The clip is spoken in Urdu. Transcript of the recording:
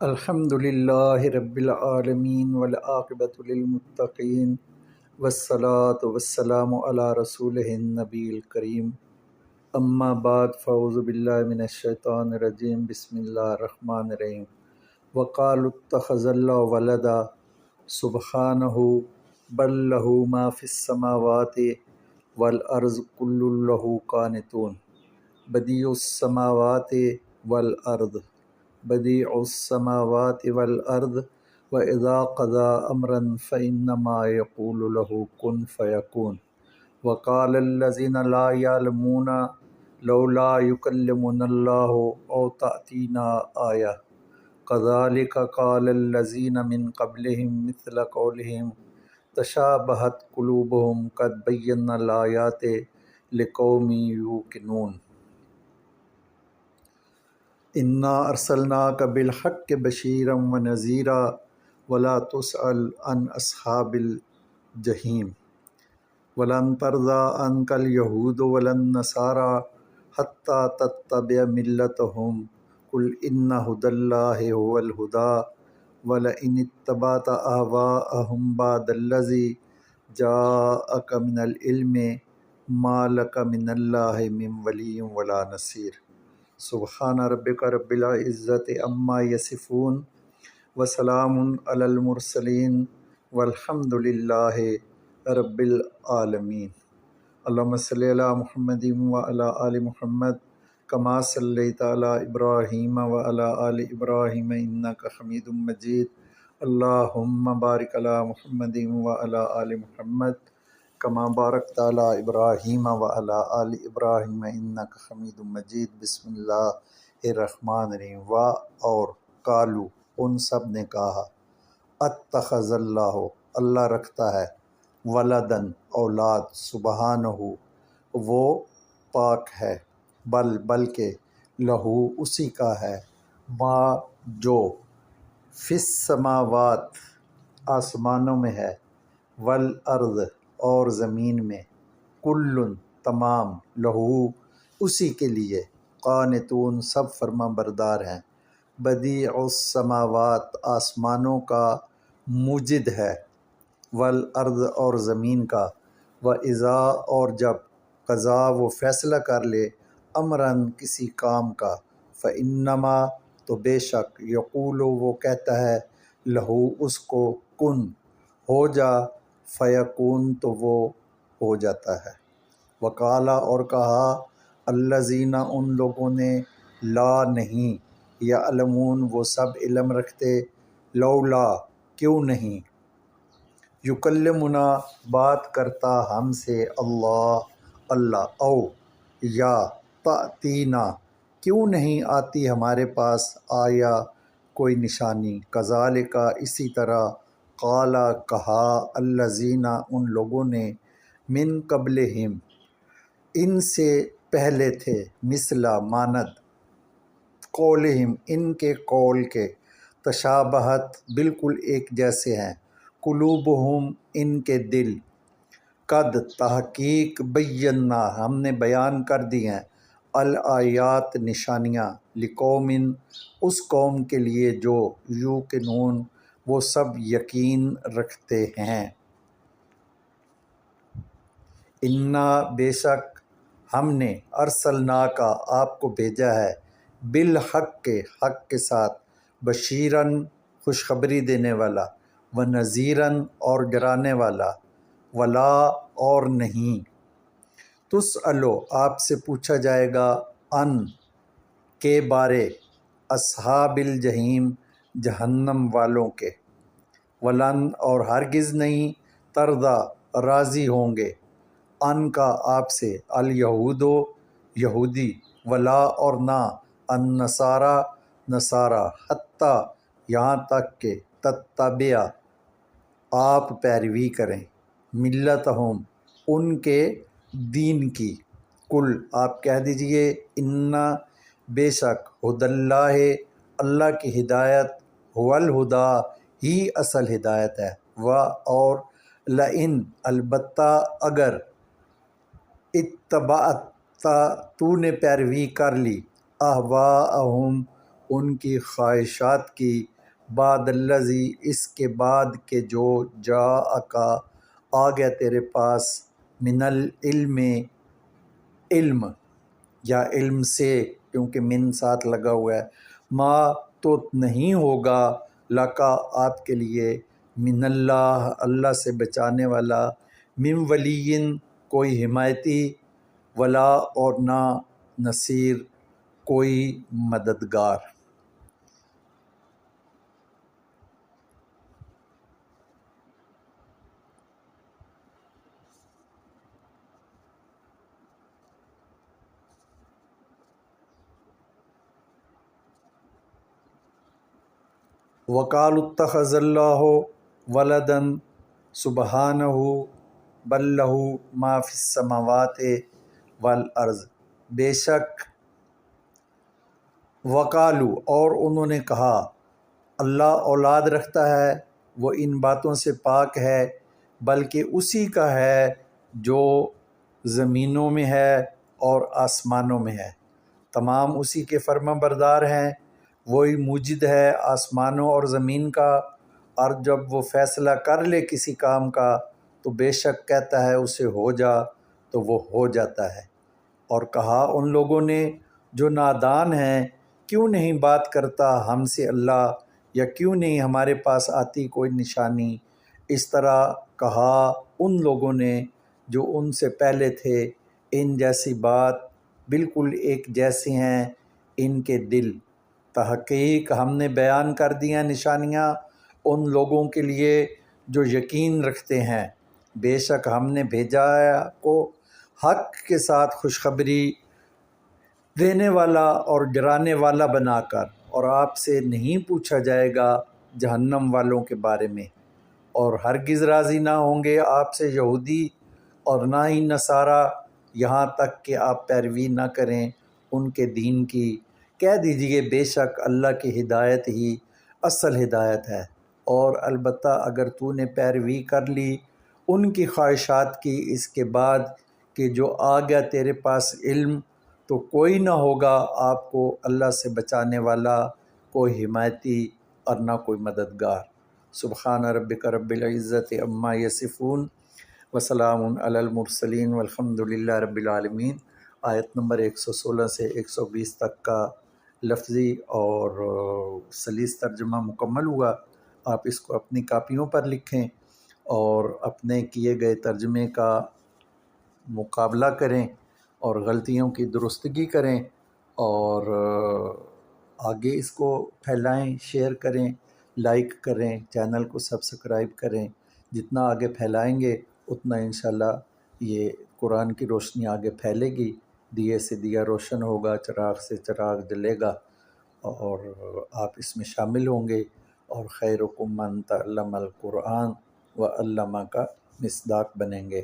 الحمد للہ رب العالمین والعاقبۃ للمتقین والصلاۃ والسلام علی رسولہ النبی الکریم اما بعد فاعوذ باللہ من الشیطان الرجیم بسم اللہ الرحمن الرحیم وقالوا اتخذ اللہ ولدا سبحانہ بل لہ ما فی السماوات والارض کل لہ قانتون بدیع السماوات والارض بدیع السماوات والارض واذا قضى امرا فانما يقول له كن فيكون وقال الذين لا يعلمون لولا يكلمنا الله او تأتينا آية كذلك قال الذين من قبلهم مثل قولهم تشابهت قلوبهم قد بينا الآيات لقوم يوقنون انا ارسلناک بالحق بشیرا ونذیرا ولا تسأل عن اصحاب الجحیم ولن ترضى عنك اليهود ولا النصارى حتى تتبع ملتهم قل ان هدى الله هو الهدى ولئن اتبعت اهواءهم بعد الذي جاءك من العلم ما لك من الله من ولي ولا نصير سبحان ربک رب العزت عما یصفون وسلام علی المرسلین والحمد للہ رب العالمین اللہم صلی علی محمد وعلی آل محمد کما صلیت علی ابراہیم وعلی آل ابراہیم انک حمید مجید اللہم بارک علی محمد وعلی آل محمد کما بارکت علی ابراہیم وعلی آل ابراہیم انک حمید مجید بسم اللہ الرحمن الرحیم اور قالو ان سب نے کہا اتخذ اللہ اللہ رکھتا ہے ولدن اولاد سبحانہ وہ پاک ہے بلکہ لہو اسی کا ہے ما جو فی السماوات آسمانوں میں ہے والارض اور زمین میں کل تمام لہو اسی کے لیے قانتون سب فرما بردار ہیں بدیع السماوات آسمانوں کا موجد ہے والارض اور زمین کا واذا اور جب قضا وہ فیصلہ کر لے امراً کسی کام کا فانما تو بے شک یقول وہ کہتا ہے لہو اس کو کن ہو جا فیکون تو وہ ہو جاتا ہے وقالا اور کہا الذین ان لوگوں نے لا نہیں یعلمون وہ سب علم رکھتے لولا کیوں نہیں یکلمنا بات کرتا ہم سے اللہ او یا تأتینا کیوں نہیں آتی ہمارے پاس آیا کوئی نشانی کذالک اسی طرح قالا کہا الذین ان لوگوں نے من قبلہم ان سے پہلے تھے مثلا ماند قولہم ان کے قول کے تشابہت بالکل ایک جیسے ہیں قلوبہم ان کے دل قد تحقیق بینا ہم نے بیان کر دی ہیں الآیات نشانیاں لقوم اس قوم کے لیے جو یوقنون وہ سب یقین رکھتے ہیں انا بے شک ہم نے ارسلناکا آپ کو بھیجا ہے بالحق حق کے ساتھ بشیرن خوشخبری دینے والا ونذیرن اور ڈرانے والا ولا اور نہیں تسألو آپ سے پوچھا جائے گا ان کے بارے اصحاب الجحیم جہنم والوں کے ولن اور ہرگز نہیں ترضا راضی ہوں گے ان کا آپ سے الیہود یہودی ولا اور نہ النصارا نصارا حتیٰ یہاں تک کہ تتبع آپ پیروی کریں ملتہم ان کے دین کی کل آپ کہہ دیجئے انا بے شک ہدی اللہ اللہ کی ہدایت هو الہدی ہی اصل ہدایت ہے اور لئن البتہ اگر اتبعت تو نے پیروی کر لی اہواءہم ان کی خواہشات کی بعد الذی اس کے بعد کہ جو جاءکا آ گیا تیرے پاس من العلم علم یا علم سے، کیونکہ من ساتھ لگا ہوا ہے، ما تو نہیں ہوگا لکا آپ کے لیے من اللہ اللہ سے بچانے والا، من ولی کوئی حمایتی، ولا اور نہ نصیر کوئی مددگار۔ وقالوا اتخذ اللہ ولدا سبحانہ بل لہ ما فی السماوات والارض، بے شک وقالو اور انہوں نے کہا، اللہ اولاد رکھتا ہے، وہ ان باتوں سے پاک ہے، بلکہ اسی کا ہے جو زمینوں میں ہے اور آسمانوں میں ہے، تمام اسی کے فرما بردار ہیں، وہی موجد ہے آسمانوں اور زمین کا، اور جب وہ فیصلہ کر لے کسی کام کا تو بے شک کہتا ہے اسے ہو جا تو وہ ہو جاتا ہے۔ اور کہا ان لوگوں نے جو نادان ہیں، کیوں نہیں بات کرتا ہم سے اللہ، یا کیوں نہیں ہمارے پاس آتی کوئی نشانی۔ اس طرح کہا ان لوگوں نے جو ان سے پہلے تھے، ان جیسی بات بالکل ایک جیسی ہیں ان کے دل، تحقیق ہم نے بیان کر دیا نشانیاں ان لوگوں کے لیے جو یقین رکھتے ہیں، بے شک ہم نے بھیجا کو حق کے ساتھ خوشخبری دینے والا اور ڈرانے والا بنا کر، اور آپ سے نہیں پوچھا جائے گا جہنم والوں کے بارے میں، اور ہرگز راضی نہ ہوں گے آپ سے یہودی اور نہ ہی نصارہ یہاں تک کہ آپ پیروی نہ کریں ان کے دین کی۔ کہہ دیجئے بے شک اللہ کی ہدایت ہی اصل ہدایت ہے، اور البتہ اگر تو نے پیروی کر لی ان کی خواہشات کی اس کے بعد کہ جو آ گیا تیرے پاس علم، تو کوئی نہ ہوگا آپ کو اللہ سے بچانے والا، کوئی حمایتی اور نہ کوئی مددگار۔ سبحان ربک رب العزت عما یصفون وسلام علی المرسلین والحمد للہ رب العالمین۔ آیت نمبر 116 سے 120 تک کا لفظی اور سلیس ترجمہ مکمل ہوا۔ آپ اس کو اپنی کاپیوں پر لکھیں اور اپنے کیے گئے ترجمے کا مقابلہ کریں اور غلطیوں کی درستگی کریں، اور آگے اس کو پھیلائیں، شیئر کریں، لائک کریں، چینل کو سبسکرائب کریں۔ جتنا آگے پھیلائیں گے اتنا انشاءاللہ یہ قرآن کی روشنی آگے پھیلے گی، دیے سے دیا روشن ہوگا، چراغ سے چراغ جلے گا، اور آپ اس میں شامل ہوں گے، اور خیرکم من تعلم القرآن وعلمہ کا مصداق بنیں گے۔